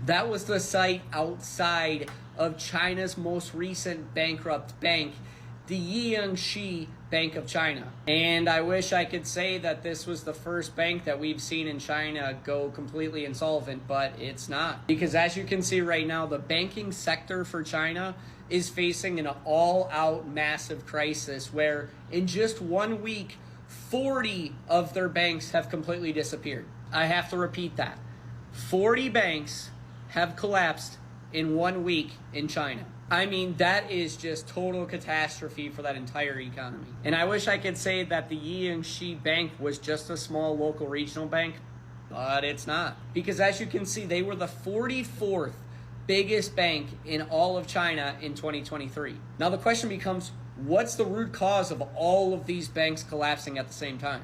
That was the site outside of China's most recent bankrupt bank, the Vte&x Bank of China. And I wish I could say that this was the first bank that we've seen in China go completely insolvent, but it's not. Because as you can see right now, the banking sector for China is facing an all-out massive crisis where in just 1 week, 40 of their banks have completely disappeared. I have to repeat that. 40 banks have collapsed in 1 week in China. I mean, that is just total catastrophe for that entire economy. And I wish I could say that the Vte&x Bank was just a small local regional bank, but it's not. Because as you can see, they were the 44th biggest bank in all of China in 2023. Now the question becomes, what's the root cause of all of these banks collapsing at the same time?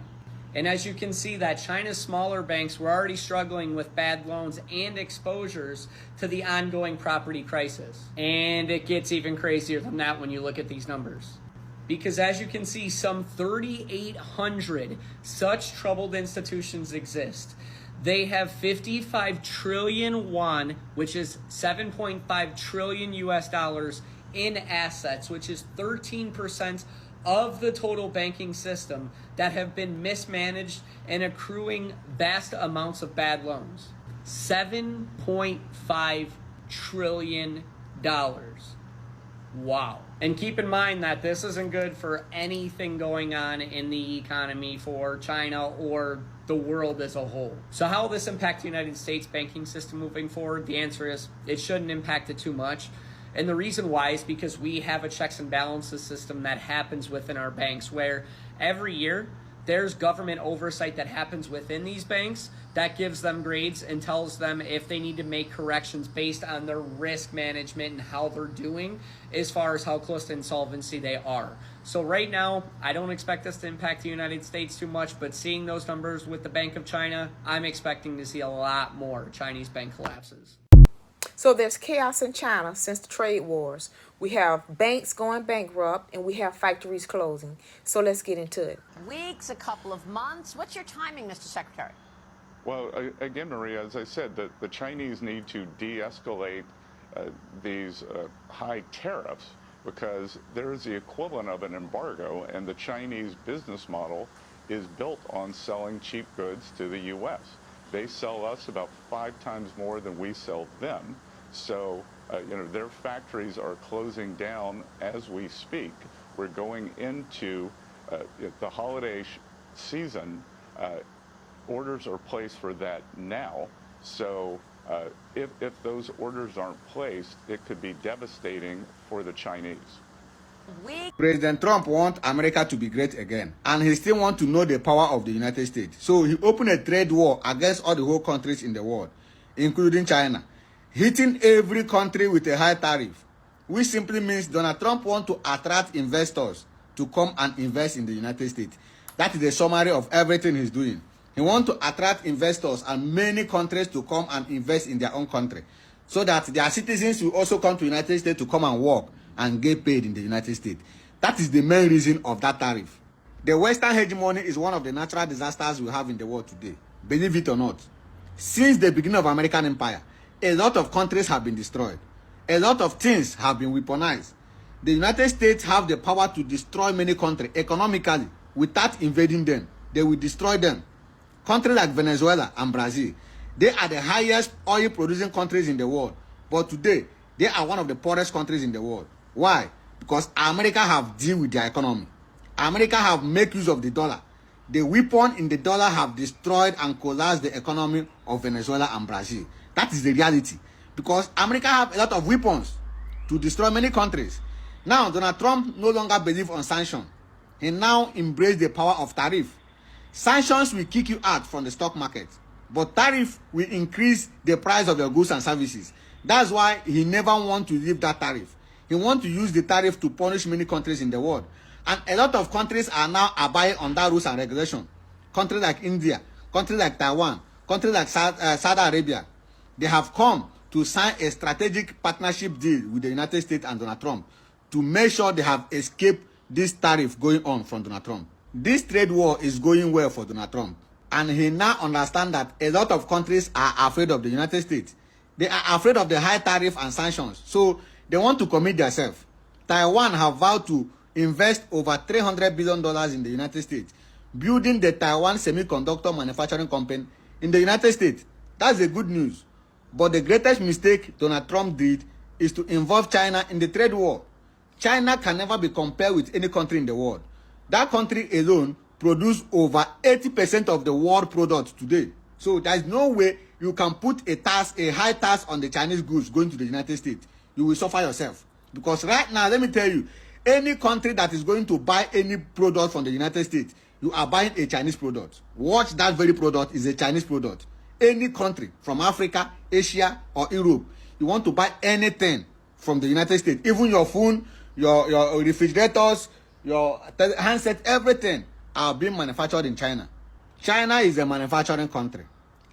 And as you can see that China's smaller banks were already struggling with bad loans and exposures to the ongoing property crisis. And it gets even crazier than that when you look at these numbers. Because as you can see, some 3,800 such troubled institutions exist. They have 55 trillion won, which is 7.5 trillion US dollars in assets, which is 13% of the total banking system that have been mismanaged and accruing vast amounts of bad loans. $7.5 trillion. Wow. And keep in mind that this isn't good for anything going on in the economy for China or the world as a whole. So how will this impact the United States banking system moving forward? The answer is it shouldn't impact it too much. And the reason why is because we have a checks and balances system that happens within our banks where every year there's government oversight that happens within these banks that gives them grades and tells them if they need to make corrections based on their risk management and how they're doing as far as how close to insolvency they are. So right now, I don't expect this to impact the United States too much, but seeing those numbers with the Bank of China, I'm expecting to see a lot more Chinese bank collapses. So there's chaos in China since the trade wars. We have banks going bankrupt and we have factories closing. So let's get into it. Weeks, a couple of months. What's your timing, Mr. Secretary? Well, again, Maria, as I said, the Chinese need to de-escalate these high tariffs because there is the equivalent of an embargo, and the Chinese business model is built on selling cheap goods to the U.S. They sell us about 5 times more than we sell them. So, their factories are closing down as we speak. We're going into the holiday season. Orders are placed for that now. So if those orders aren't placed, it could be devastating for the Chinese. President Trump wants America to be great again, and he still wants to know the power of the United States. So he opened a trade war against all the whole countries in the world, including China, hitting every country with a high tariff, which simply means Donald Trump wants to attract investors to come and invest in the United States. That is the summary of everything he's doing. He wants to attract investors and many countries to come and invest in their own country, so that their citizens will also come to the United States to come and work and get paid in the United States. That is the main reason of that tariff. The Western hegemony is one of the natural disasters we have in the world today, believe it or not. Since the beginning of American empire, a lot of countries have been destroyed. A lot of things have been weaponized. The United States have the power to destroy many countries economically without invading them. They will destroy them. Countries like Venezuela and Brazil, they are the highest oil producing countries in the world. But today, they are one of the poorest countries in the world. Why? Because America have deal with their economy. America have make use of the dollar. The weapon in the dollar have destroyed and collapsed the economy of Venezuela and Brazil. That is the reality. Because America have a lot of weapons to destroy many countries. Now, Donald Trump no longer believes on sanctions. He now embraces the power of tariff. Sanctions will kick you out from the stock market, but tariff will increase the price of your goods and services. That's why he never wants to leave that tariff. He wants to use the tariff to punish many countries in the world. And a lot of countries are now abiding on that rules and regulation. Countries like India, countries like Taiwan, countries like Saudi Arabia, they have come to sign a strategic partnership deal with the United States and Donald Trump to make sure they have escaped this tariff going on from Donald Trump. This trade war is going well for Donald Trump, and he now understands that a lot of countries are afraid of the United States. They are afraid of the high tariff and sanctions. So they want to commit themselves. Taiwan have vowed to invest over $300 billion in the United States, building the Taiwan Semiconductor Manufacturing Company in the United States. That's the good news. But the greatest mistake Donald Trump did is to involve China in the trade war. China can never be compared with any country in the world. That country alone produces over 80% of the world products today. So there's no way you can put a high tax on the Chinese goods going to the United States. You will suffer yourself. Because right now, let me tell you, any country that is going to buy any product from the United States, you are buying a Chinese product. Watch, that very product is a Chinese product. Any country from Africa, Asia, or Europe, you want to buy anything from the United States, even your phone, your refrigerators, your handset, everything are being manufactured in China. China is a manufacturing country,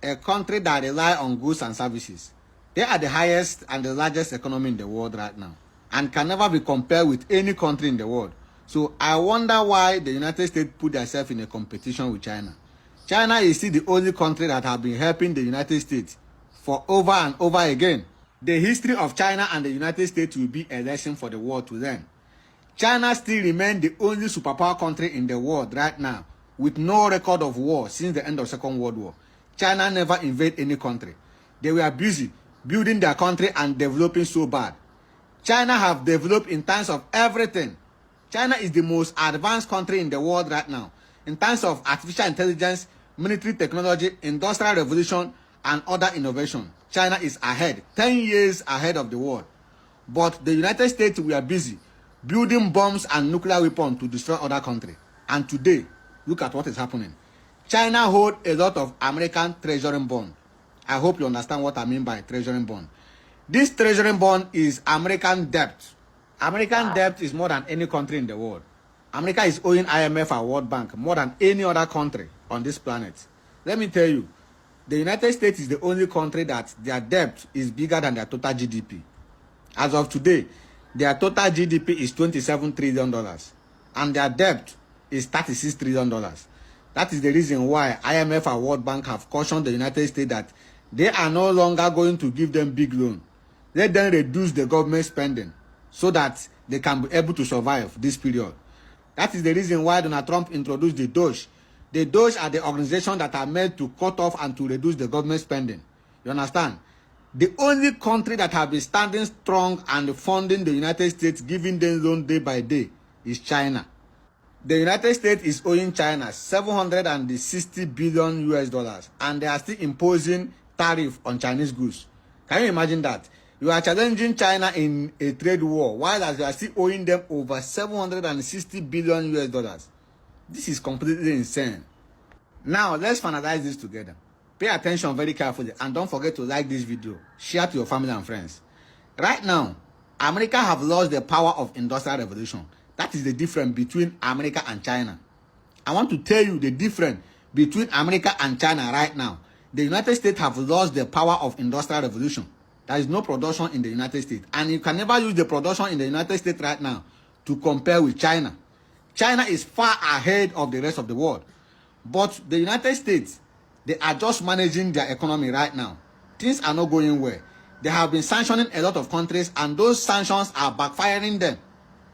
a country that relies on goods and services. They are the highest and the largest economy in the world right now, and can never be compared with any country in the world. So I wonder why the United States put themselves in a competition with China. China is still the only country that has been helping the United States for over and over again. The history of China and the United States will be a lesson for the world to learn. China still remains the only superpower country in the world right now, with no record of war since the end of Second World War. China never invaded any country. They were busy building their country and developing so bad. China have developed in terms of everything. China is the most advanced country in the world right now in terms of artificial intelligence, military technology, industrial revolution, and other innovation. China is ahead, 10 years ahead of the world. But the United States were busy building bombs and nuclear weapons to destroy other countries. And today, look at what is happening. China holds a lot of American treasury bond. I hope you understand what I mean by treasury bond. This treasury bond is American debt. American debt is more than any country in the world. America is owing IMF and World Bank more than any other country on this planet. Let me tell you, the United States is the only country that their debt is bigger than their total GDP. As of today, their total GDP is $27 trillion and their debt is $36 trillion. That is the reason why IMF and World Bank have cautioned the United States that they are no longer going to give them big loan. Let them reduce the government spending so that they can be able to survive this period. That is the reason why Donald Trump introduced the DOGE. The DOGE are the organizations that are made to cut off and to reduce the government spending. You understand? The only country that has been standing strong and funding the United States, giving them loan day by day, is China. The United States is owing China 760 billion US dollars, and they are still imposing tariff on Chinese goods. Can you imagine that? You are challenging China in a trade war, while you are still owing them over 760 billion US dollars. This is completely insane. Now, let's finalize this together. Pay attention very carefully and don't forget to like this video. Share to your family and friends. Right now, America have lost the power of industrial revolution. That is the difference between America and China. I want to tell you the difference between America and China right now. The United States have lost the power of industrial revolution. There is no production in the United States. And you can never use the production in the United States right now to compare with China. China is far ahead of the rest of the world. But the United States, they are just managing their economy right now. Things are not going well. They have been sanctioning a lot of countries, and those sanctions are backfiring them.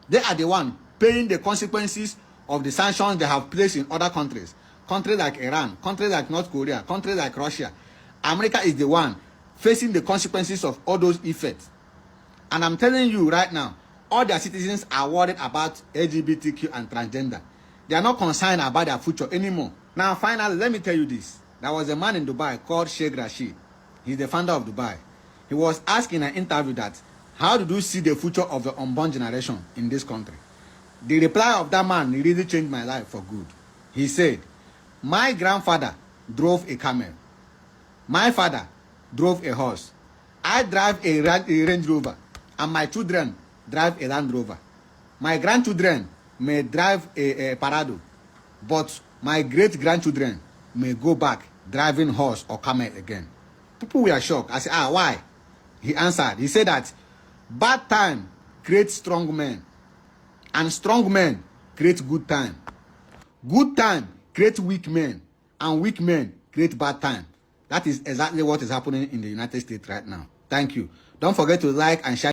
They are the one paying the consequences of the sanctions they have placed in other countries. Countries like Iran, countries like North Korea, countries like Russia. America is the one facing the consequences of all those effects. And I'm telling you right now, all their citizens are worried about LGBTQ and transgender. They are not concerned about their future anymore. Now, finally, let me tell you this. There was a man in Dubai called Sheikh Rashid. He's the founder of Dubai. He was asked in an interview that, how did you see the future of the unborn generation in this country? The reply of that man really changed my life for good. He said, my grandfather drove a camel. My father drove a horse. I drive a Range Rover. And my children drive a Land Rover. My grandchildren may drive a Parado. But my great-grandchildren may go back driving horse or camel again. People were shocked. I said, why? He answered. He said that bad time creates strong men. And strong men create good time. Good time create weak men. And weak men create bad time. That is exactly what is happening in the United States right now. Thank you. Don't forget to like and share.